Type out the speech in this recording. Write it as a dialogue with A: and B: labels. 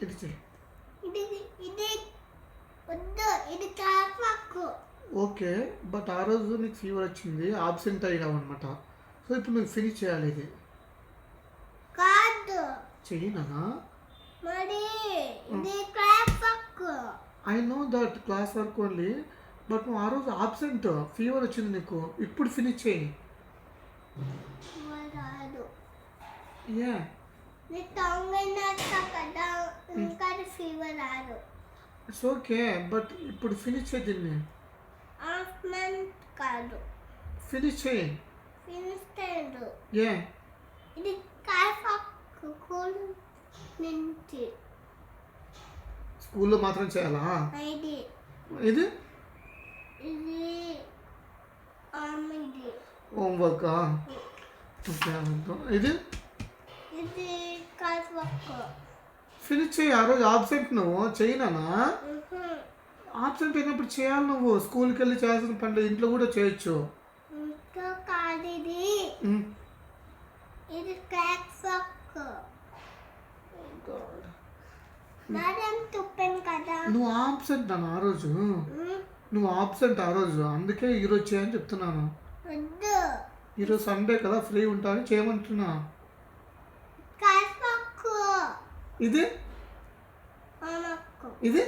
A: ఇది చెయ్యి.
B: ఇది ఇది వద్దు, ఇది కాపాకు.
A: ఓకే, బట్ ఆ రోజు నీకు ఫీవర్ వచ్చింది, ఆబ్సెంట్ అయ్యావు అనమాట. సో ఇప్పుడు నువ్వు ఫినిష్ చేయాలి. ఇది
B: కాదు
A: చెయ్యి నాన్న.
B: మరి ఇది కాపాకు.
A: I know that class work only, but నువ్వు ఆ రోజు ఆబ్సెంట్, ఫీవర్ వచ్చింది నీకు. ఇప్పుడు ఫినిష్ చేయి.
B: రాదు.
A: ఏ
B: నీ తొంగనట్ట కదా, ఇంకా ఫీవర్ రాదు.
A: ఇట్స్ ఓకే, బట్ ఇప్పుడు ఫినిష్ చేయి. దీన్ని
B: హాఫ్ మంత్ కాదు,
A: ఫినిష్ చేయి.
B: ఫినిష్ చేయదు.
A: ఏ
B: ఇది కాపాకు కూల్ నుంచి.
A: స్కూల్లో మాత్రం చేయాలా?
B: ఇది
A: ఇది
B: ఇది ఇది
A: హోంవర్క్. ఇది
B: ఇది కాపాకు.
A: ఫినిష్ చేయి. ఆ రోజు ఆబ్సెంట్ నువ్వు చేయనా? ఆబ్సెంట్ అయినప్పుడు చేయాలి. నువ్వు స్కూల్కి వెళ్ళి చేయాల్సిన పనులు ఇంట్లో కూడా చేయొచ్చు.
B: ఇంకా కాదు, ఇది ఇది కాపాకు. మేడం తుప్పాను కదా.
A: నువ్వు ఆబ్సెంట్ అన్న ఆ రోజు. నువ్వు ఆబ్సెంట్ ఆ రోజు, అందుకే ఈరోజు చేయని చెప్తున్నాను.
B: వద్దు,
A: ఈరోజు సండే కదా, ఫ్రీ ఉంటాను, చేయమంటున్నా.
B: కాపాకు.
A: ఇది
B: అమ్మకు.
A: ఇది